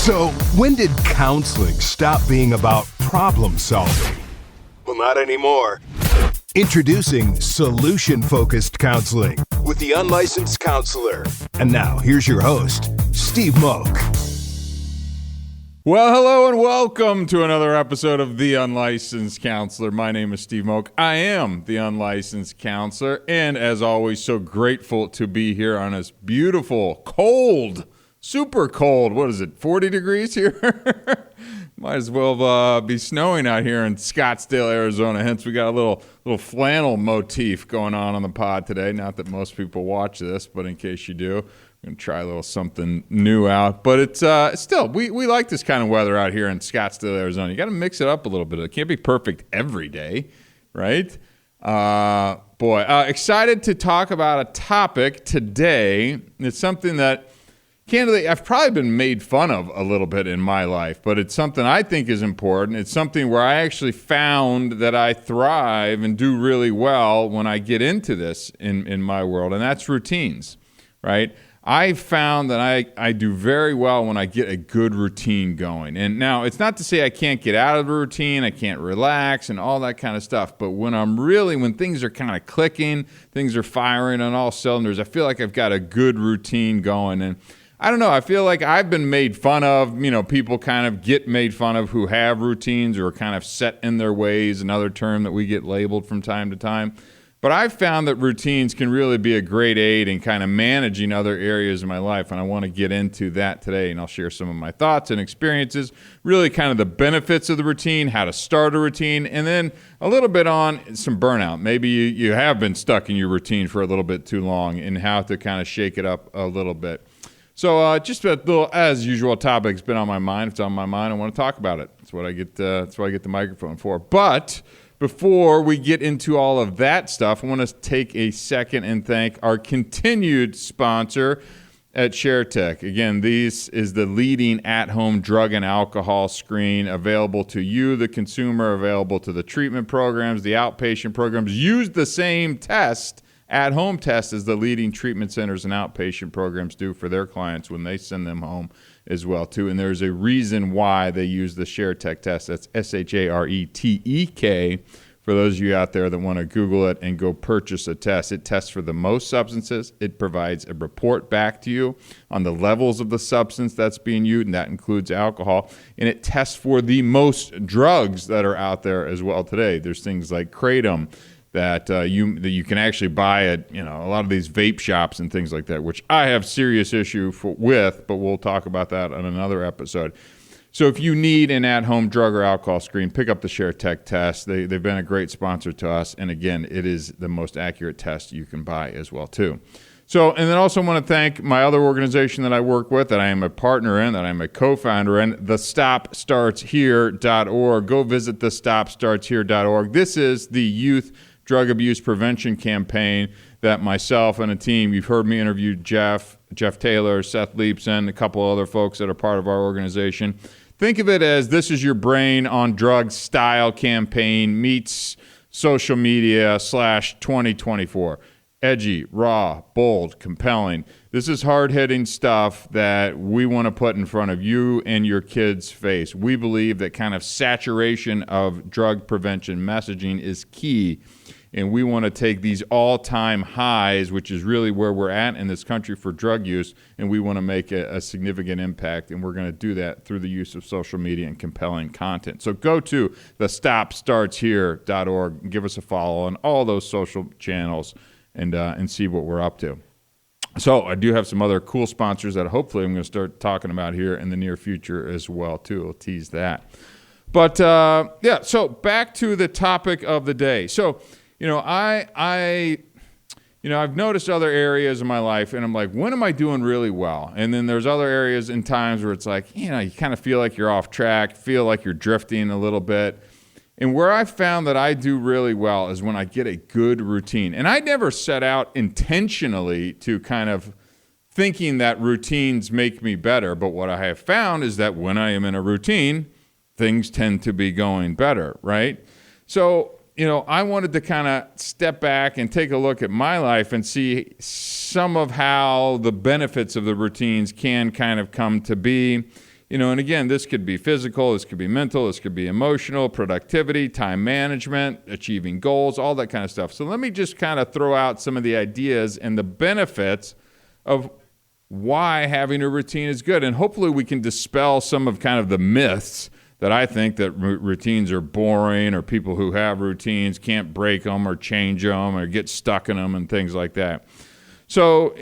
So, when did counseling stop being about problem solving? Well, not anymore. Introducing solution-focused counseling with the unlicensed counselor. And now, here's your host, Steve Moak. Well, hello and welcome to another episode of The Unlicensed Counselor. My name is Steve Moak. I am the Unlicensed Counselor, and as always, so grateful to be here on this beautiful, cold, super cold, 40 degrees here? Might as well be snowing out here in Scottsdale, Arizona. Hence, we got a little flannel motif going on the pod today. Not that most people watch this, but in case you do, I'm going to try a little something new out. But it's still, we like this kind of weather out here in Scottsdale, Arizona. You got to mix it up a little bit. It can't be perfect every day, right? Excited to talk about a topic today. It's something that, candidly, I've probably been made fun of a little bit in my life, but it's something I think is important. It's something where I actually found that I thrive and do really well when I get into this in my world, and that's routines, right? I found that I do very well when I get a good routine going. And now, it's not to say I can't get out of a routine, I can't relax and all that kind of stuff, but when things are kind of clicking, things are firing on all cylinders, I feel like I've got a good routine going. And I don't know, I feel like I've been made fun of, people kind of get made fun of who have routines or are kind of set in their ways, another term that we get labeled from time to time. But I've found that routines can really be a great aid in kind of managing other areas of my life, and I want to get into that today, and I'll share some of my thoughts and experiences, really kind of the benefits of the routine, how to start a routine, and then a little bit on some burnout. Maybe you have been stuck in your routine for a little bit too long and how to kind of shake it up a little bit. So just a little, as usual, topic's been on my mind. If it's on my mind, I want to talk about it. That's what I get the microphone for. But before we get into all of that stuff, I want to take a second and thank our continued sponsor at ShareTech. Again, this is the leading at-home drug and alcohol screen available to you, the consumer, available to the treatment programs, the outpatient programs. Use the same at-home test as the leading treatment centers and outpatient programs do for their clients when they send them home as well, too. And there's a reason why they use the ShareTech test. That's ShareTek. For those of you out there that want to Google it and go purchase a test, it tests for the most substances. It provides a report back to you on the levels of the substance that's being used, and that includes alcohol. And it tests for the most drugs that are out there as well today. There's things like Kratom, that you can actually buy at a lot of these vape shops and things like that, which I have serious issue with, but we'll talk about that on another episode. So if you need an at-home drug or alcohol screen, pick up the ShareTech test. They've been a great sponsor to us, and again, it is the most accurate test you can buy as well too. So, and then also want to thank my other organization that I work with, that I am a partner in, that I'm a co-founder in, thestopstartshere.org. Go visit thestopstartshere.org. This is the youth drug abuse prevention campaign that myself and a team, you've heard me interview Jeff Taylor, Seth Leapson, a couple other folks that are part of our organization. Think of it as this is your brain on drugs style campaign meets social media / 2024. Edgy, raw, bold, compelling. This is hard-hitting stuff that we want to put in front of you and your kids' face. We believe that kind of saturation of drug prevention messaging is key, and we want to take these all-time highs, which is really where we're at in this country for drug use, and we want to make a significant impact, and we're going to do that through the use of social media and compelling content. So go to thestopstartshere.org and give us a follow on all those social channels and see what we're up to. So I do have some other cool sponsors that hopefully I'm going to start talking about here in the near future as well, too. I'll tease that. But, so back to the topic of the day. So, I've noticed other areas in my life, and I'm like, when am I doing really well? And then there's other areas and times where it's like, you kind of feel like you're off track, feel like you're drifting a little bit. And where I found that I do really well is when I get a good routine. And I never set out intentionally to kind of thinking that routines make me better. But what I have found is that when I am in a routine, things tend to be going better, right? So, I wanted to kind of step back and take a look at my life and see some of how the benefits of the routines can kind of come to be. And again, this could be physical, this could be mental, this could be emotional, productivity, time management, achieving goals, all that kind of stuff. So let me just kind of throw out some of the ideas and the benefits of why having a routine is good. And hopefully we can dispel some of kind of the myths that I think that routines are boring, or people who have routines can't break them or change them or get stuck in them and things like that. So,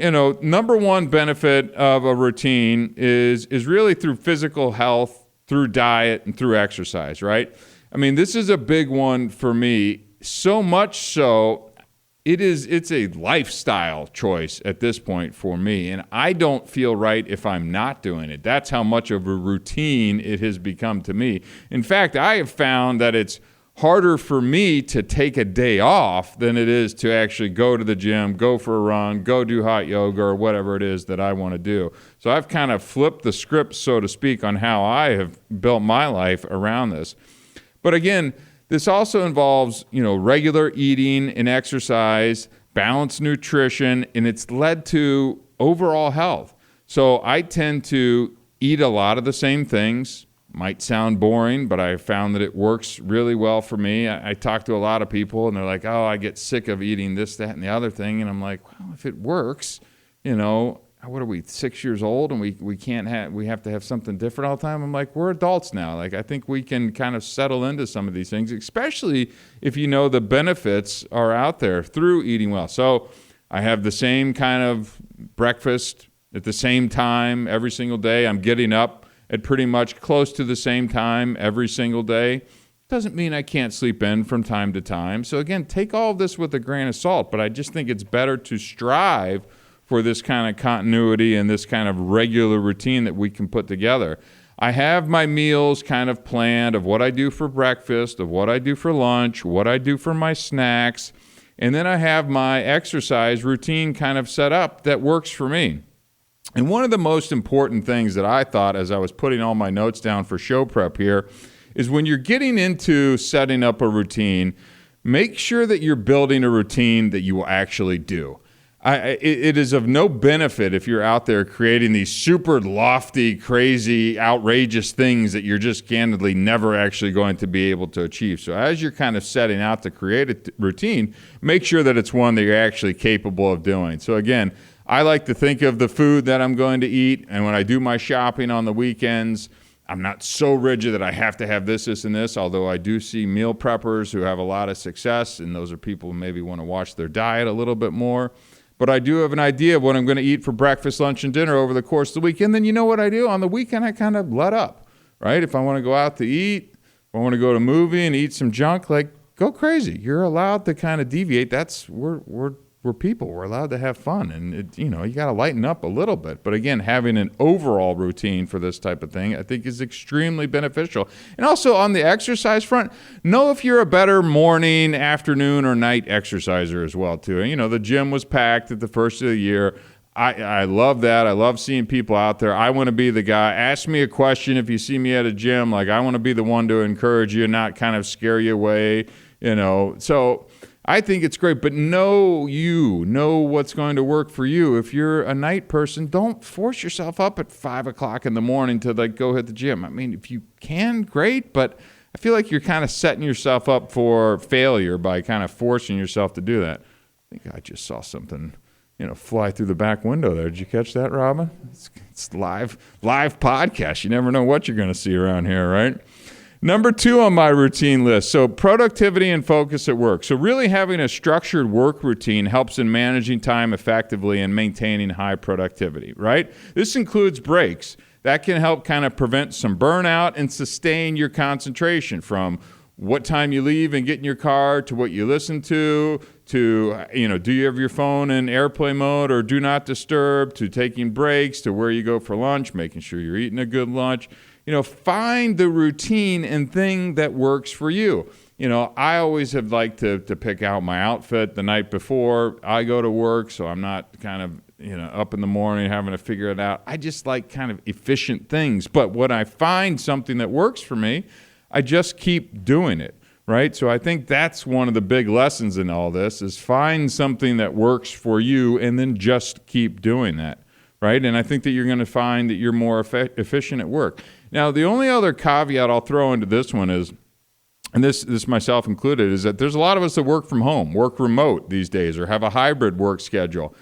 number one benefit of a routine is really through physical health, through diet, and through exercise, right? I mean, this is a big one for me, so much so it's a lifestyle choice at this point for me, and I don't feel right if I'm not doing it. That's how much of a routine it has become to me. In fact, I have found that it's harder for me to take a day off than it is to actually go to the gym, go for a run, go do hot yoga, or whatever it is that I want to do. So I've kind of flipped the script, so to speak, on how I have built my life around this. But again, this also involves, regular eating and exercise, balanced nutrition, and it's led to overall health. So I tend to eat a lot of the same things. Might sound boring, but I found that it works really well for me. I talk to a lot of people, and they're like, oh, I get sick of eating this, that, and the other thing. And I'm like, well, if it works, what are we, 6 years old, and we have to have something different all the time? I'm like, we're adults now. Like, I think we can kind of settle into some of these things, especially if the benefits are out there through eating well. So I have the same kind of breakfast at the same time every single day. I'm getting up at pretty much close to the same time every single day. Doesn't mean I can't sleep in from time to time. So again, take all of this with a grain of salt, but I just think it's better to strive for this kind of continuity and this kind of regular routine that we can put together. I have my meals kind of planned of what I do for breakfast, of what I do for lunch, what I do for my snacks, and then I have my exercise routine kind of set up that works for me. And one of the most important things that I thought as I was putting all my notes down for show prep here is when you're getting into setting up a routine, make sure that you're building a routine that you will actually do. It is of no benefit if you're out there creating these super lofty, crazy, outrageous things that you're just candidly never actually going to be able to achieve. So as you're kind of setting out to create a routine, make sure that it's one that you're actually capable of doing. So again, I like to think of the food that I'm going to eat, and when I do my shopping on the weekends, I'm not so rigid that I have to have this, and this, although I do see meal preppers who have a lot of success, and those are people who maybe want to watch their diet a little bit more. But I do have an idea of what I'm going to eat for breakfast, lunch, and dinner over the course of the week. And then you know what I do? On the weekend, I kind of let up, right? If I want to go out to eat, if I want to go to a movie and eat some junk, like, go crazy. You're allowed to kind of deviate. We're people. We're allowed to have fun. And, you got to lighten up a little bit. But again, having an overall routine for this type of thing, I think is extremely beneficial. And also on the exercise front, know if you're a better morning, afternoon, or night exerciser as well, too. And, the gym was packed at the first of the year. I love that. I love seeing people out there. I want to be the guy. Ask me a question if you see me at a gym. Like, I want to be the one to encourage you and not kind of scare you away, So I think it's great, but know what's going to work for you. If you're a night person, don't force yourself up at 5 o'clock in the morning to go hit the gym. I mean, if you can, great, but I feel like you're kind of setting yourself up for failure by kind of forcing yourself to do that. I think I just saw something, fly through the back window there. Did you catch that, Robin? It's live podcast. You never know what you're going to see around here, right? Number 2 on my routine list, so productivity and focus at work. So really having a structured work routine helps in managing time effectively and maintaining high productivity, right? This includes breaks. That can help kind of prevent some burnout and sustain your concentration from what time you leave and get in your car to what you listen to, do you have your phone in airplane mode or do not disturb, to taking breaks, to where you go for lunch, making sure you're eating a good lunch. Find the routine and thing that works for you. I always have liked to pick out my outfit the night before I go to work, so I'm not kind of, up in the morning having to figure it out. I just like kind of efficient things. But when I find something that works for me, I just keep doing it, right? So I think that's one of the big lessons in all this is find something that works for you and then just keep doing that. right? And I think that you're going to find that you're more efficient at work. Now, the only other caveat I'll throw into this one is, and this myself included, is that there's a lot of us that work from home, work remote these days, or have a hybrid work schedule.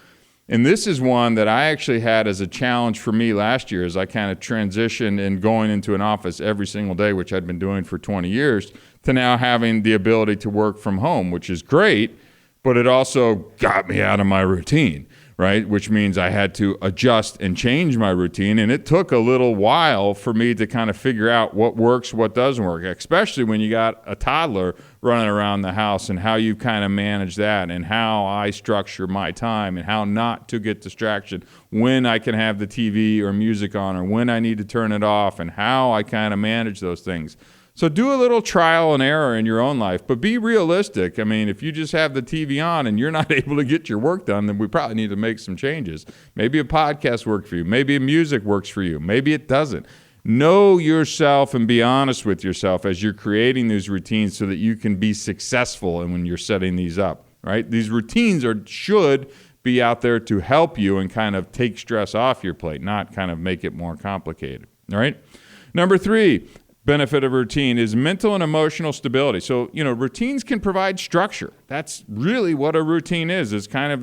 And this is one that I actually had as a challenge for me last year as I kind of transitioned in going into an office every single day, which I'd been doing for 20 years, to now having the ability to work from home, which is great, but it also got me out of my routine, right? Which means I had to adjust and change my routine. And it took a little while for me to kind of figure out what works, what doesn't work, especially when you got a toddler running around the house, and how you kind of manage that, and how I structure my time, and how not to get distraction, when I can have the TV or music on, or when I need to turn it off, and how I kind of manage those things. So do a little trial and error in your own life, but be realistic. I mean, if you just have the TV on and you're not able to get your work done, then we probably need to make some changes. Maybe a podcast works for you. Maybe music works for you. Maybe it doesn't. Know yourself and be honest with yourself as you're creating these routines so that you can be successful and when you're setting these up, right? These routines should be out there to help you and kind of take stress off your plate, not kind of make it more complicated, all right? Number 3, benefit of routine is mental and emotional stability. So, routines can provide structure. That's really what a routine is kind of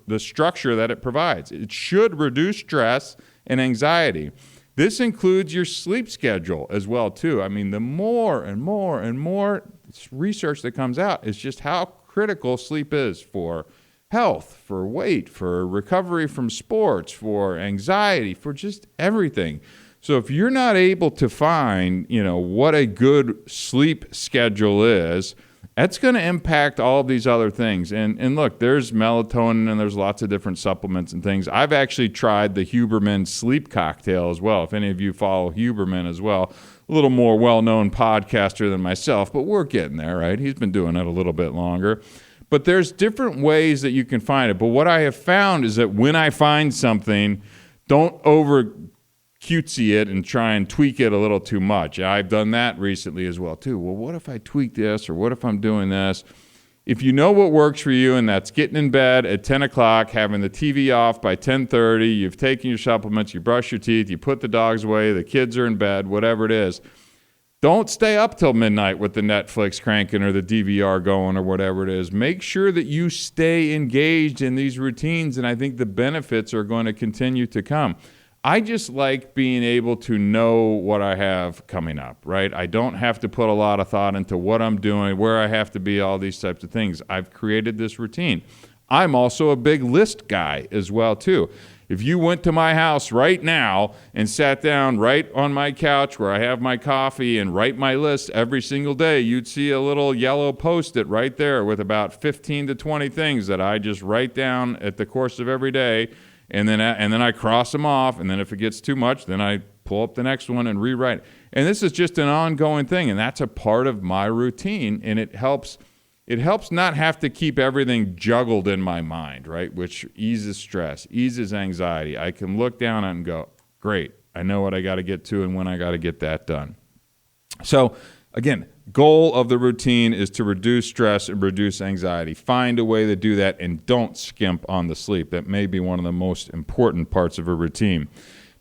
the structure that it provides. It should reduce stress and anxiety. This includes your sleep schedule as well, too. I mean, the more and more and more research that comes out is just how critical sleep is for health, for weight, for recovery from sports, for anxiety, for just everything. So if you're not able to find, what a good sleep schedule is, that's going to impact all of these other things. And look, there's melatonin and there's lots of different supplements and things. I've actually tried the Huberman sleep cocktail as well. If any of you follow Huberman as well, a little more well-known podcaster than myself, but we're getting there, right? He's been doing it a little bit longer. But there's different ways that you can find it. But what I have found is that when I find something, don't over cutesy it and try and tweak it a little too much. I've done that recently as well too. Well, what if I tweak this, or what if I'm doing this? If you know what works for you, and that's getting in bed at 10 o'clock, having the TV off by 10:30, you've taken your supplements, you brush your teeth, you put the dogs away, the kids are in bed, whatever it is, don't stay up till midnight with the Netflix cranking or the DVR going or whatever it is. Make sure that you stay engaged in these routines, and I think the benefits are going to continue to come. I just like being able to know what I have coming up, right? I don't have to put a lot of thought into what I'm doing, where I have to be, all these types of things. I've created this routine. I'm also a big list guy as well, too. If you went to my house right now and sat down right on my couch where I have my coffee and write my list every single day, you'd see a little yellow Post-it right there with about 15 to 20 things that I just write down at the course of every day. And then I cross them off, and then if it gets too much, then I pull up the next one and rewrite it. And this is just an ongoing thing, and that's a part of my routine, and it helps not have to keep everything juggled in my mind, right, which eases stress, eases anxiety. I can look down and go, great, I know what I got to get to and when I got to get that done. So, again, goal of the routine is to reduce stress and reduce anxiety. Find a way to do that, and don't skimp on the sleep. That may be one of the most important parts of a routine.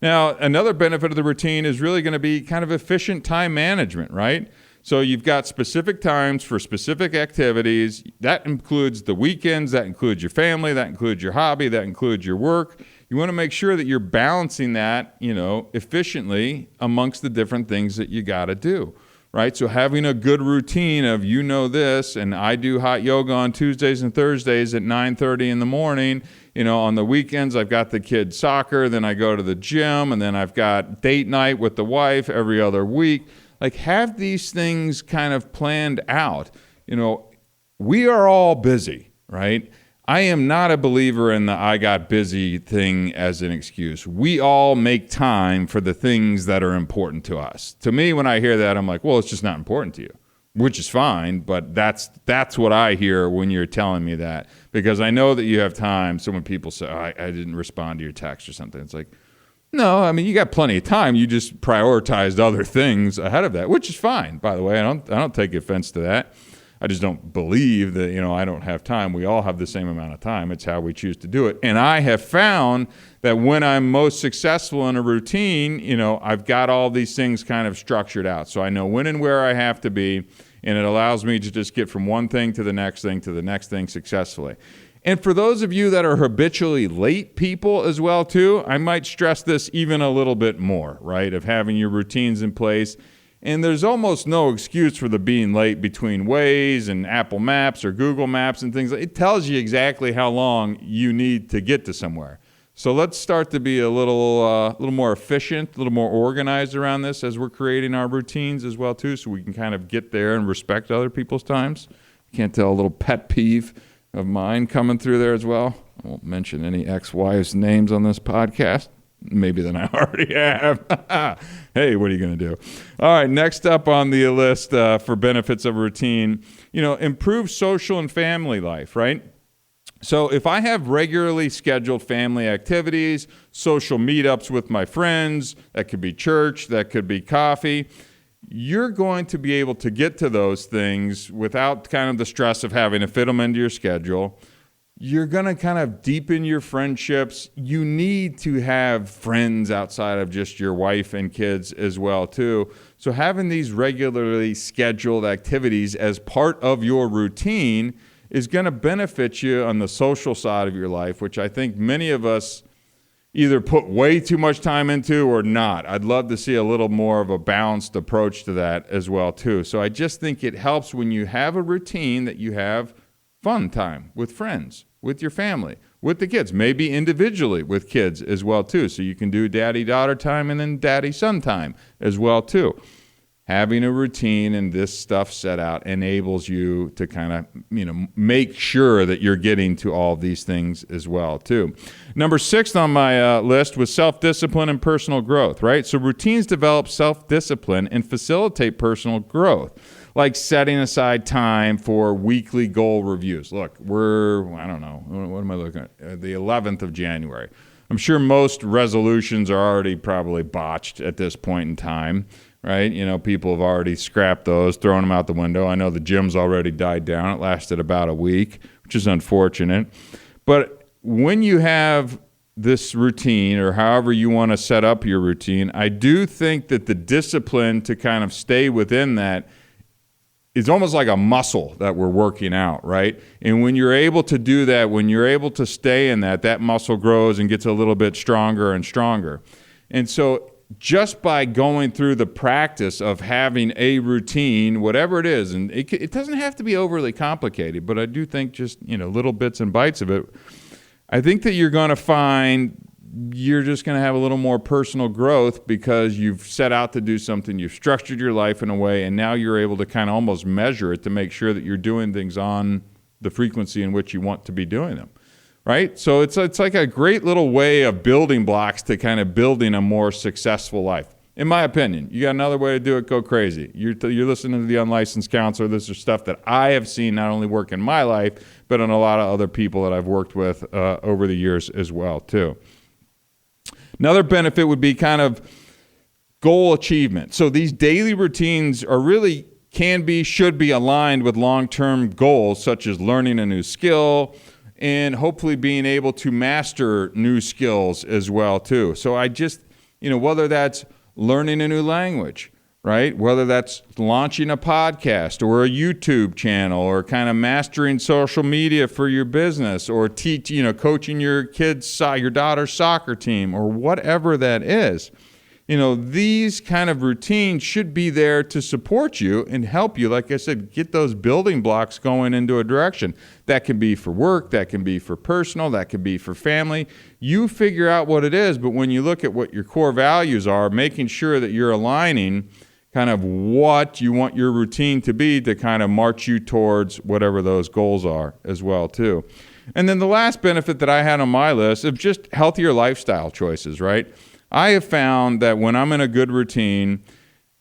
Now, another benefit of the routine is really going to be kind of efficient time management, right? So you've got specific times for specific activities. That includes the weekends, that includes your family, that includes your hobby, that includes your work. You want to make sure that you're balancing that, efficiently amongst the different things that you got to do. Right? So having a good routine of, this, and I do hot yoga on Tuesdays and Thursdays at 9:30 in the morning. On the weekends, I've got the kids' soccer, then I go to the gym, and then I've got date night with the wife every other week. Like, have these things kind of planned out. We are all busy, right? I am not a believer in the I got busy thing as an excuse. We all make time for the things that are important to us. To me, when I hear that, I'm like, well, it's just not important to you, which is fine, but that's what I hear when you're telling me that, because I know that you have time. So when people say, I didn't respond to your text or something, it's like, no, I mean, you got plenty of time. You just prioritized other things ahead of that, which is fine, by the way. I don't take offense to that. I just don't believe that, I don't have time. We all have the same amount of time. It's how we choose to do it. And I have found that when I'm most successful in a routine, I've got all these things kind of structured out. So I know when and where I have to be, and it allows me to just get from one thing to the next thing to the next thing successfully. And for those of you that are habitually late people as well, too, I might stress this even a little bit more, right, of having your routines in place. And there's almost no excuse for the being late between Waze and Apple Maps or Google Maps and things. It tells you exactly how long you need to get to somewhere. So let's start to be a little more efficient, a little more organized around this as we're creating our routines as well, too, so we can kind of get there and respect other people's times. Can't tell a little pet peeve of mine coming through there as well. I won't mention any ex-wives' names on this podcast. Maybe than I already have. Hey, what are you going to do? All right, next up on the list for benefits of routine, improve social and family life, right? So if I have regularly scheduled family activities, social meetups with my friends, that could be church, that could be coffee, you're going to be able to get to those things without kind of the stress of having to fit them into your schedule. You're going to kind of deepen your friendships. You need to have friends outside of just your wife and kids as well, too. So having these regularly scheduled activities as part of your routine is going to benefit you on the social side of your life, which I think many of us either put way too much time into or not. I'd love to see a little more of a balanced approach to that as well, too. So I just think it helps when you have a routine that you have fun time with friends, with your family, with the kids, maybe individually with kids as well, too. So you can do daddy-daughter time and then daddy-son time as well, too. Having a routine and this stuff set out enables you to kind of, make sure that you're getting to all these things as well, too. Number 6 on my list was self-discipline and personal growth, right? So routines develop self-discipline and facilitate personal growth, like setting aside time for weekly goal reviews. Look, what am I looking at? The 11th of January. I'm sure most resolutions are already probably botched at this point in time, right? People have already scrapped those, thrown them out the window. I know the gym's already died down. It lasted about a week, which is unfortunate. But when you have this routine, or however you want to set up your routine, I do think that the discipline to kind of stay within that is almost like a muscle that we're working out, right? And when you're able to do that, when you're able to stay in that muscle grows and gets a little bit stronger and stronger. And so just by going through the practice of having a routine, whatever it is, and it doesn't have to be overly complicated, but I do think just, little bits and bites of it, I think that you're going to find you're just going to have a little more personal growth because you've set out to do something, you've structured your life in a way, and now you're able to kind of almost measure it to make sure that you're doing things on the frequency in which you want to be doing them, right? So it's like a great little way of building blocks to kind of building a more successful life. In my opinion, you got another way to do it, go crazy. You're listening to the Unlicensed Counselor. This is stuff that I have seen not only work in my life, but on a lot of other people that I've worked with over the years as well, too. Another benefit would be kind of goal achievement. So these daily routines are really should be aligned with long-term goals, such as learning a new skill and hopefully being able to master new skills as well, too. So I just, whether that's learning a new language, right? Whether that's launching a podcast or a YouTube channel or kind of mastering social media for your business or coaching your your daughter's soccer team or whatever that is. These kind of routines should be there to support you and help you, like I said, get those building blocks going into a direction. That can be for work, that can be for personal, that can be for family. You figure out what it is, but when you look at what your core values are, making sure that you're aligning kind of what you want your routine to be to kind of march you towards whatever those goals are as well, too. And then the last benefit that I had on my list of just healthier lifestyle choices, right? I have found that when I'm in a good routine,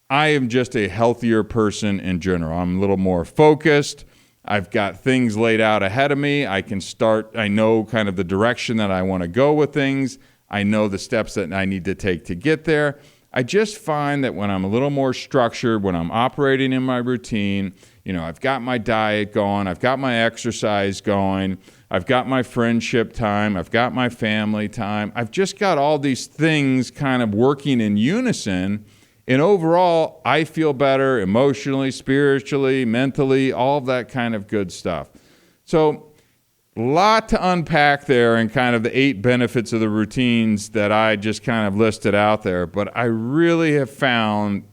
I am just a healthier person in general. I'm a little more focused. I've got things laid out ahead of me. I know kind of the direction that I want to go with things. I know the steps that I need to take to get there. I just find that when I'm a little more structured, when I'm operating in my routine, I've got my diet going, I've got my exercise going, I've got my friendship time, I've got my family time. I've just got all these things kind of working in unison. And overall, I feel better emotionally, spiritually, mentally, all of that kind of good stuff. So a lot to unpack there and kind of the 8 benefits of the routines that I just kind of listed out there. But I really have found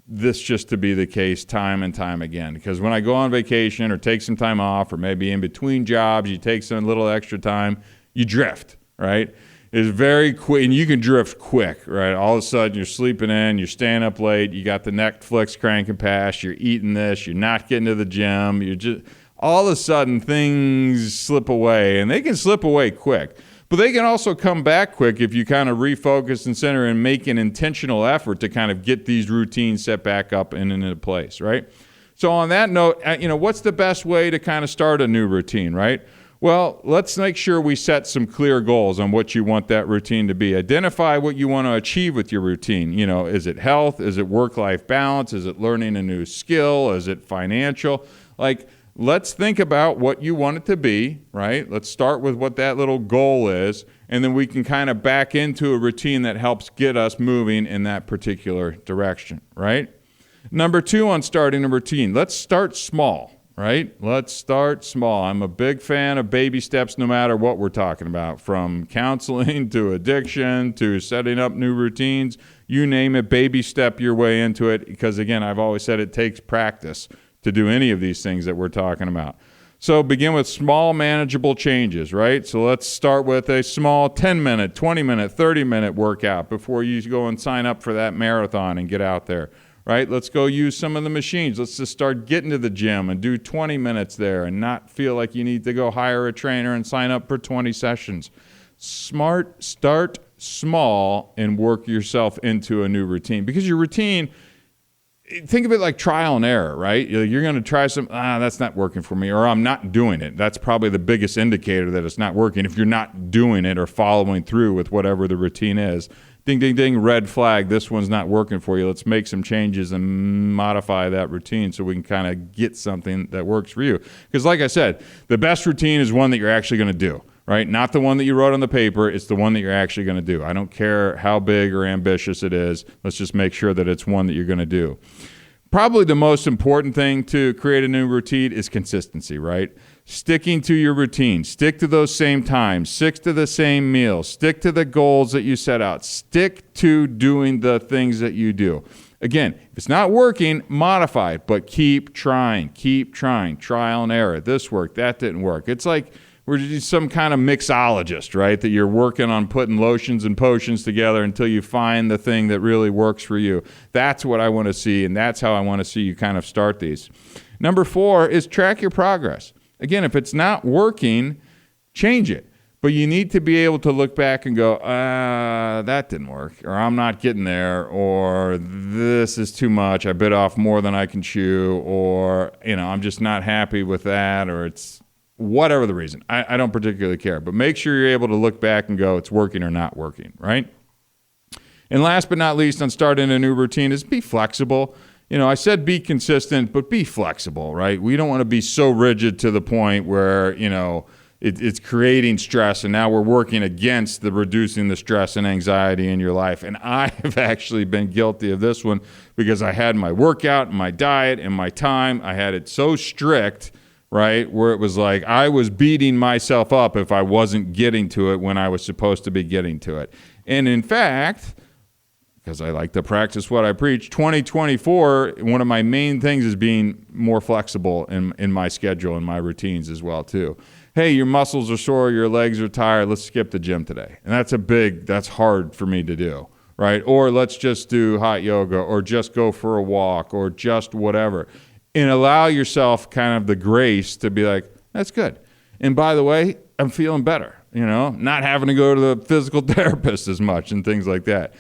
this just to be the case time and time again. Because when I go on vacation or take some time off, or maybe in between jobs, you take some little extra time, you drift, right? It's very quick, and you can drift quick, right? All of a sudden, you're sleeping in, you're staying up late, you got the Netflix cranking past, you're eating this, you're not getting to the gym, you're just, all of a sudden, things slip away, and they can slip away quick. But they can also come back quick if you kind of refocus and center and make an intentional effort to kind of get these routines set back up and into place, right? So on that note, what's the best way to kind of start a new routine, right? Well, let's make sure we set some clear goals on what you want that routine to be. Identify what you want to achieve with your routine. Is it health? Is it work-life balance? Is it learning a new skill? Is it financial? Let's think about what you want it to be, right? Let's start with what that little goal is, and then we can kind of back into a routine that helps get us moving in that particular direction, right? Number 2 on starting a routine, let's start small. Right? Let's start small. I'm a big fan of baby steps no matter what we're talking about, from counseling to addiction to setting up new routines. You name it, baby step your way into it, because again, I've always said it takes practice to do any of these things that we're talking about. So begin with small, manageable changes, right? So let's start with a small 10-minute, 20-minute, 30-minute workout before you go and sign up for that marathon and get out there. Right? Let's go use some of the machines. Let's just start getting to the gym and do 20 minutes there and not feel like you need to go hire a trainer and sign up for 20 sessions. Start small and work yourself into a new routine. Because your routine, think of it like trial and error, right? You're going to try that's not working for me, or I'm not doing it. That's probably the biggest indicator that it's not working if you're not doing it or following through with whatever the routine is. Ding, ding, ding, red flag, this one's not working for you. Let's make some changes and modify that routine so we can kind of get something that works for you. Because like I said, the best routine is one that you're actually going to do, right? Not the one that you wrote on the paper. It's the one that you're actually going to do. I don't care how big or ambitious it is. Let's just make sure that it's one that you're going to do. Probably the most important thing to create a new routine is consistency, right? Sticking to your routine. Stick to those same times. Stick to the same meals. Stick to the goals that you set out. Stick to doing the things that you do. Again, if it's not working, modify it, but keep trying. Keep trying. Trial and error. This worked. That didn't work. It's like we're just some kind of mixologist, right? That you're working on putting lotions and potions together until you find the thing that really works for you. That's what I want to see, and that's how I want to see you kind of start these. Number 4 is track your progress. Again, if it's not working, change it. But you need to be able to look back and go, that didn't work, or I'm not getting there, or this is too much. I bit off more than I can chew, or I'm just not happy with that, or it's whatever the reason. I don't particularly care. But make sure you're able to look back and go, it's working or not working, right? And last but not least on starting a new routine is be flexible. I said be consistent, but be flexible, right? We don't want to be so rigid to the point where, it's creating stress, and now we're working against reducing the stress and anxiety in your life. And I have actually been guilty of this one because I had my workout and my diet and my time. I had it so strict, right, where it was like I was beating myself up if I wasn't getting to it when I was supposed to be getting to it. And in fact, because I like to practice what I preach, 2024, one of my main things is being more flexible in my schedule and my routines as well, too. Hey, your muscles are sore, your legs are tired, let's skip the gym today. And that's hard for me to do, right? Or let's just do hot yoga, or just go for a walk, or just whatever. And allow yourself kind of the grace to be like, that's good. And by the way, I'm feeling better, not having to go to the physical therapist as much and things like that.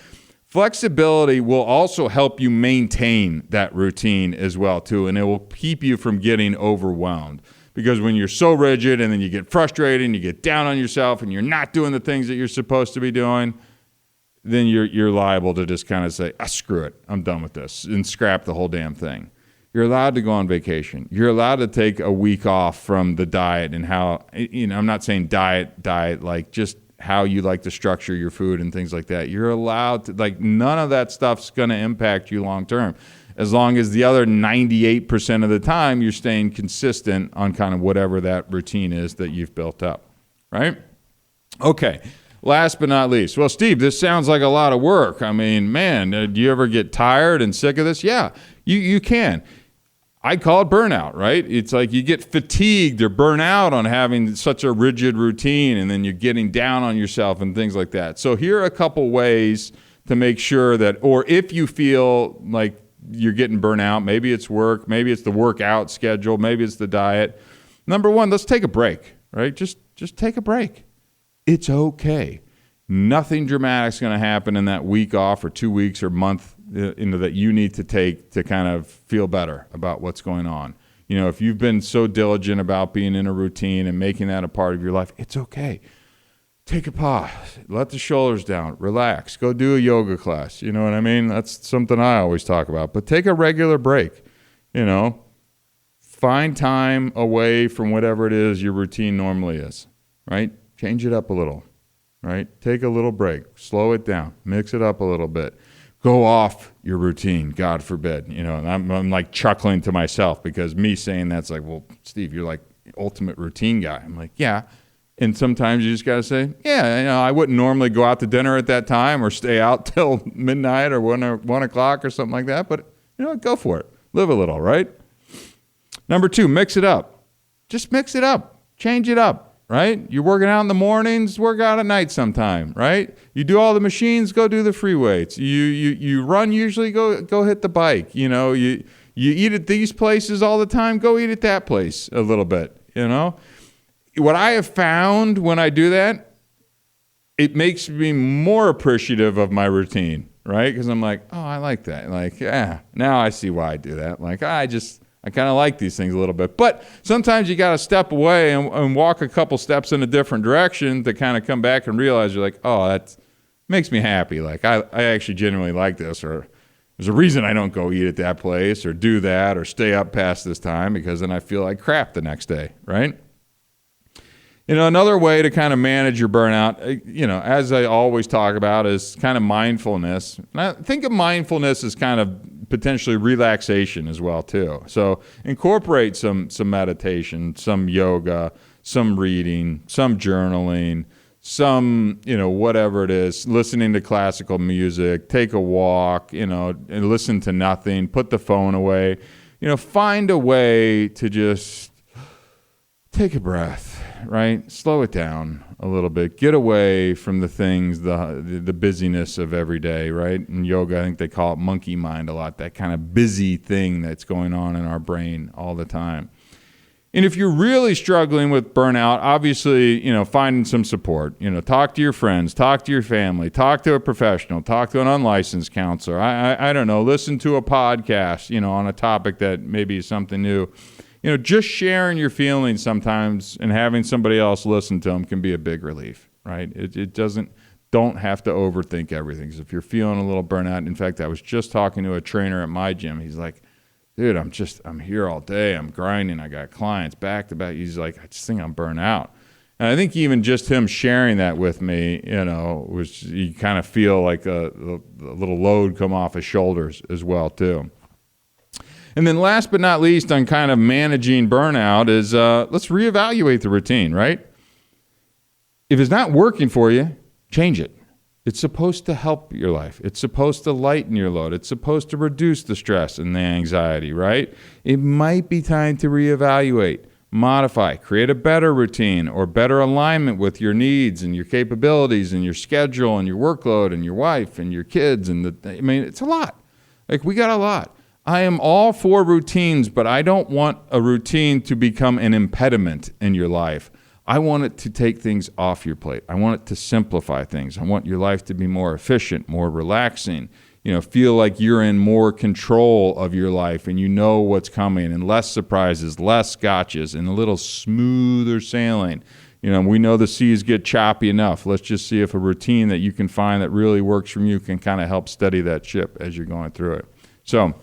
Flexibility will also help you maintain that routine as well, too, and it will keep you from getting overwhelmed. Because when you're so rigid and then you get frustrated and you get down on yourself and you're not doing the things that you're supposed to be doing, then you're liable to just kind of say, screw it, I'm done with this, and scrap the whole damn thing. You're allowed to go on vacation. You're allowed to take a week off from the diet and how, I'm not saying diet, like just how you like to structure your food and things like that. You're allowed to, like, none of that stuff's going to impact you long term. As long as the other 98% of the time you're staying consistent on kind of whatever that routine is that you've built up, right? Okay. Last but not least, well, Steve, this sounds like a lot of work. I mean, man, do you ever get tired and sick of this? Yeah, you can. I call it burnout, right? It's like you get fatigued or burn out on having such a rigid routine, and then you're getting down on yourself and things like that. So here are a couple ways to make sure that, or if you feel like you're getting burnt out, maybe it's work, maybe it's the workout schedule, maybe it's the diet. Number one, let's take a break, right? Just take a break. It's okay. Nothing dramatic's going to happen in that week off or 2 weeks or month that you need to take to kind of feel better about what's going on. If you've been so diligent about being in a routine and making that a part of your life, it's okay. Take a pause. Let the shoulders down. Relax. Go do a yoga class. You know what I mean? That's something I always talk about. But take a regular break. Find time away from whatever it is your routine normally is, right? Change it up a little, right? Take a little break. Slow it down. Mix it up a little bit. Go off your routine, God forbid. And I'm like chuckling to myself because me saying that's like, well, Steve, you're like ultimate routine guy. I'm like, yeah. And sometimes you just got to say, yeah, I wouldn't normally go out to dinner at that time or stay out till midnight or 1 o'clock or something like that. But, go for it. Live a little, right? Number 2, mix it up. Just mix it up. Change it up. Right? You're working out in the mornings, work out at night sometime, right? You do all the machines, go do the free weights. You run usually, go hit the bike. You eat at these places all the time, go eat at that place a little bit, What I have found when I do that, it makes me more appreciative of my routine, right? Because I'm like, oh, I like that. Like, yeah, now I see why I do that. Like, I kind of like these things a little bit. But sometimes you got to step away and walk a couple steps in a different direction to kind of come back and realize you're like, oh, that makes me happy. Like, I actually genuinely like this, or there's a reason I don't go eat at that place or do that or stay up past this time because then I feel like crap the next day, right? Another way to kind of manage your burnout, as I always talk about, is kind of mindfulness. And I think of mindfulness as kind of potentially relaxation as well too. So incorporate some meditation, some yoga, some reading, some journaling, some, whatever it is, listening to classical music, take a walk, and listen to nothing, put the phone away, find a way to just take a breath, right? Slow it down a little bit. Get away from the things, the busyness of every day, right? In yoga, I think they call it monkey mind a lot, that kind of busy thing that's going on in our brain all the time. And if you're really struggling with burnout, obviously, finding some support. Talk to your friends, talk to your family, talk to a professional, talk to an unlicensed counselor. I don't know, listen to a podcast, on a topic that maybe is something new. Just sharing your feelings sometimes and having somebody else listen to them can be a big relief, right? Don't have to overthink everything. So if you're feeling a little burnout, in fact, I was just talking to a trainer at my gym. He's like, dude, I'm here all day. I'm grinding. I got clients back to back. He's like, I just think I'm burnt out. And I think even just him sharing that with me, you kind of feel like a little load come off his shoulders as well too. And then last but not least on kind of managing burnout is let's reevaluate the routine, right? If it's not working for you, change it. It's supposed to help your life. It's supposed to lighten your load. It's supposed to reduce the stress and the anxiety, right? It might be time to reevaluate, modify, create a better routine or better alignment with your needs and your capabilities and your schedule and your workload and your wife and your kids. It's a lot. Like, we got a lot. I am all for routines, but I don't want a routine to become an impediment in your life. I want it to take things off your plate. I want it to simplify things. I want your life to be more efficient, more relaxing, feel like you're in more control of your life and you know what's coming and less surprises, less gotchas, and a little smoother sailing. We know the seas get choppy enough. Let's just see if a routine that you can find that really works for you can kind of help steady that ship as you're going through it. So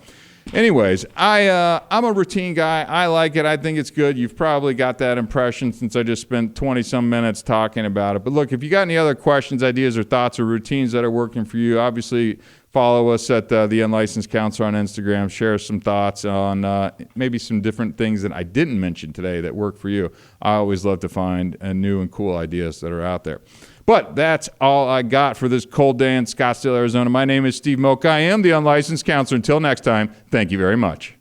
anyways, I'm a routine guy. I like it. I think it's good. You've probably got that impression since I just spent 20-some minutes talking about it. But look, if you got any other questions, ideas, or thoughts or routines that are working for you, obviously follow us at The Unlicensed Counselor on Instagram. Share some thoughts on maybe some different things that I didn't mention today that work for you. I always love to find new and cool ideas that are out there. But that's all I got for this cold day in Scottsdale, Arizona. My name is Steve Moak. I am The Unlicensed Counselor. Until next time, thank you very much.